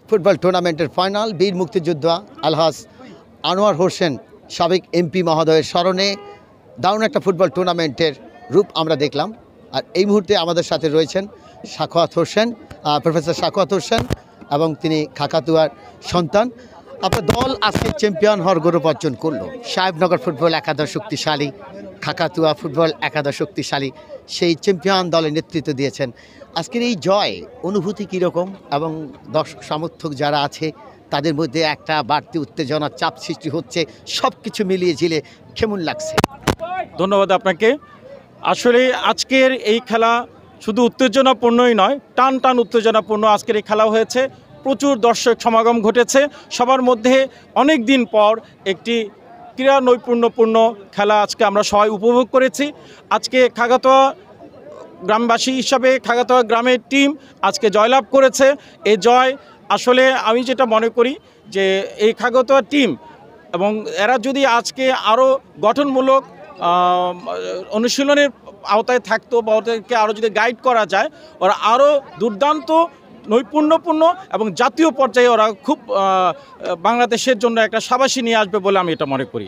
Football টুর্নামেন্টের final বীর মুক্তিযোদ্ধা আলহাজ আনোয়ার হোসেন সাবেক এমপি মহোদয়ের স্মরণে দারুণ একটা ফুটবল টুর্নামেন্টের রূপ আমরা দেখলাম। আর এই মুহূর্তে আমাদের সাথে রয়েছেন সাখাওয়াত হোসেন, প্রফেসর সাখাওয়াত হোসেন, এবং তিনি কাকাতুয়ার সন্তান। আপনার দল আজকে চ্যাম্পিয়ন হওয়ার গৌরব অর্জন করলো। সাহেবনগর ফুটবল একাদশ শক্তিশালী, কাকাতুয়া ফুটবল একাদশ শক্তিশালী, সেই চ্যাম্পিয়ন দলের নেতৃত্ব দিয়েছেন। আজকের এই জয় অনুভূতি কীরকম, এবং দর্শক সমর্থক যারা আছে তাদের মধ্যে একটা বাড়তি উত্তেজনা, চাপ সৃষ্টি হচ্ছে, সব কিছু মিলিয়ে ঝিলে কেমন লাগছে? ধন্যবাদ আপনাকে। আসলে আজকের এই খেলা শুধু উত্তেজনাপূর্ণই নয়, টান টান উত্তেজনাপূর্ণ আজকের এই খেলা হয়েছে। প্রচুর দর্শক সমাগম ঘটেছে। সবার মধ্যে অনেক দিন পর একটি ক্রীড়া নৈপুণ্যপূর্ণ খেলা আজকে আমরা সবাই উপভোগ করেছি। আজকে খাগাতোয়া গ্রামবাসী হিসাবে খাগাতোয়া গ্রামের টিম আজকে জয়লাভ করেছে। এই জয় আসলে আমি যেটা মনে করি যে এই খাগাতোয়া টিম এবং এরা যদি আজকে আরও গঠনমূলক অনুশীলনের আওতায় থাকতো বা ওদেরকে আরও যদি গাইড করা যায়, ওরা আরও দুর্দান্ত নৈপুণ্যপূর্ণ এবং জাতীয় পর্যায়ে ওরা খুব বাংলাদেশের জন্য একটা সাবাসী নিয়ে আসবে বলে আমি এটা মনে করি।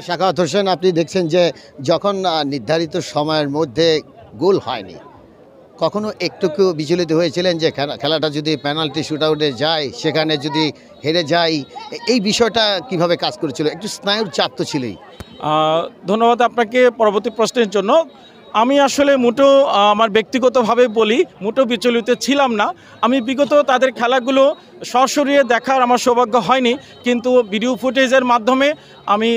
সাখাওয়াত হোসেন, আপনি দেখছেন যে যখন নির্ধারিত সময়ের মধ্যে গোল হয়নি, কখনো একটুকু বিচলিত হয়েছিলেন যে খেলাটা যদি পেনাল্টি শুটআউটে যায়, সেখানে যদি হেরে যায়, এই বিষয়টা কিভাবে কাজ করেছিল? একটু স্নায়ুর চাপ তো ছিলই। ধন্যবাদ আপনাকে পরবর্তী প্রশ্নের জন্য। আমি আসলে মোটেও আমার ব্যক্তিগতভাবে বলি, মোটেও বিচলিত ছিলাম না। আমি বিগত তাদের খেলাগুলো সরাসরি দেখার আমার সৌভাগ্য হয়নি, কিন্তু ভিডিও ফুটেজের মাধ্যমে আমি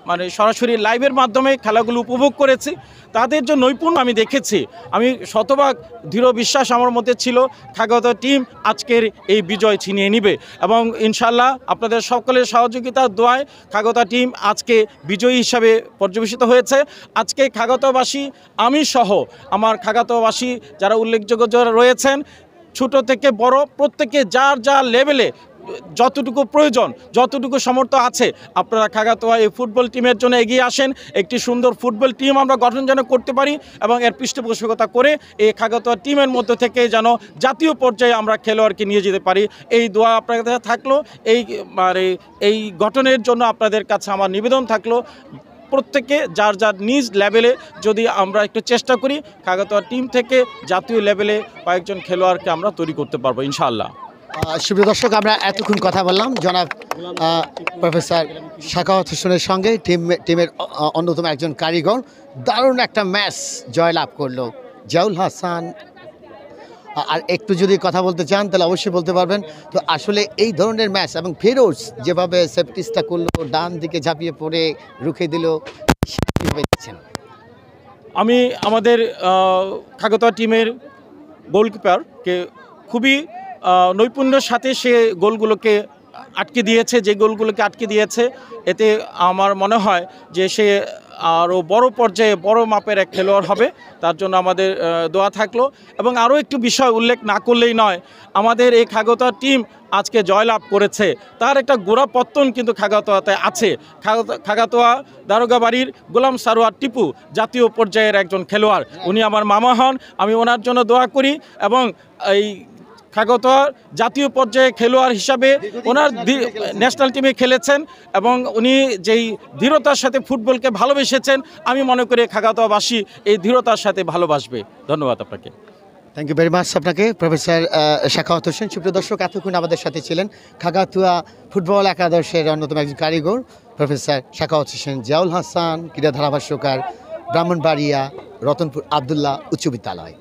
মানে সরাসরি লাইভের মাধ্যমে খেলাগুলো উপভোগ করেছি। তাদের যে নৈপুণ্য আমি দেখেছি, আমি শতভাগ দৃঢ় বিশ্বাস আমার মধ্যে ছিল খাগাতোয়া টিম আজকের এই বিজয় ছিনিয়ে নিবে, এবং ইনশাল্লাহ আপনাদের সকলের সহযোগিতার দোয়ায় খাগাতোয়া টিম আজকে বিজয়ী হিসাবে পর্যবেসিত হয়েছে। আজকে খাগাতোয়াবাসী, আমি সহ আমার খাগাতোয়াবাসী যারা উল্লেখযোগ্য যারা রয়েছেন, ছোট থেকে বড়, প্রত্যেকে যার যার লেভেলে যতটুকু প্রয়োজন, যতটুকু সামর্থ্য আছে, আপনারা খাগাতোয়া এই ফুটবল টিমের জন্য এগিয়ে আসেন। একটি সুন্দর ফুটবল টিম আমরা গঠন যেন করতে পারি, এবং এর পৃষ্ঠপোষকতা করে এই খাগাতোয়া টিমের মধ্যে থেকে যেন জাতীয় পর্যায়ে আমরা খেলোয়াড়কে নিয়ে যেতে পারি। এই দোয়া আপনাদের কাছে থাকলো। এই গঠনের জন্য আপনাদের কাছে আমার নিবেদন থাকলো, প্রত্যেকে যার যার নিজ লেভেলে যদি আমরা একটু চেষ্টা করি, খাগাতোয়া টিম থেকে জাতীয় লেভেলে কয়েকজন খেলোয়াড়কে আমরা তৈরি করতে পারবো ইনশাআল্লাহ। সুপ্রিয় দর্শক, আমরা এতক্ষণ কথা বললাম জনাব প্রফেসর সাখাওয়াত হোসেনের সঙ্গে, টিমের অন্যতম একজন কারিগর। দারুণ একটা ম্যাচ জয়লাভ করলো জাউল হাসান। আর একটু যদি কথা বলতে চান তাহলে অবশ্যই বলতে পারবেন। তো আসলে এই ধরনের ম্যাচ, এবং ফিরোজ যেভাবে সেফটিসটা করলো, ডান দিকে ঝাঁপিয়ে পড়ে রুখে দিল, কীভাবে দেখছেন? আমি আমাদের খাগাতোয়া টিমের গোলকিপারকে খুবই নৈপুণ্যের সাথে সে গোলগুলোকে আটকে দিয়েছে। যে গোলগুলোকে আটকে দিয়েছে, এতে আমার মনে হয় যে সে আরও বড় পর্যায়ে বড় মাপের এক খেলোয়াড় হবে। তার জন্য আমাদের দোয়া থাকলো। এবং আরও একটু বিষয় উল্লেখ না করলেই নয়, আমাদের এই খাগাতোয়া টিম আজকে জয়লাভ করেছে, তার একটা গোড়াপত্তন কিন্তু খাগাতোয়াতে আছে। খাগাতোয়া দারোগাবাড়ির গোলাম সারোয়ার টিপু জাতীয় পর্যায়ের একজন খেলোয়াড়, উনি আমার মামা হন। আমি ওনার জন্য দোয়া করি, এবং এই খাগাতোয়ার জাতীয় পর্যায়ে খেলোয়াড় হিসাবে ওনার ন্যাশনাল টিমে খেলেছেন, এবং উনি যেই দৃঢ়তার সাথে ফুটবলকে ভালোবেসেছেন, আমি মনে করি খাগাতোয়াবাসী এই দৃঢ়তার সাথে ভালোবাসবে। ধন্যবাদ আপনাকে। থ্যাংক ইউ ভেরি মাচ আপনাকে প্রফেসর সাখাওয়াত হোসেন। সুপ্রিয় দর্শক, এতক্ষণ আমাদের সাথে ছিলেন খাগাতুয়া ফুটবল একাদশের অন্যতম একজন কারিগর প্রফেসর সাখাওয়াত হোসেন, জাউল হাসান ক্রীড়া ধারাভাষ্যকার, ব্রাহ্মণবাড়িয়া রতনপুর আবদুল্লাহ উচ্চ বিদ্যালয়।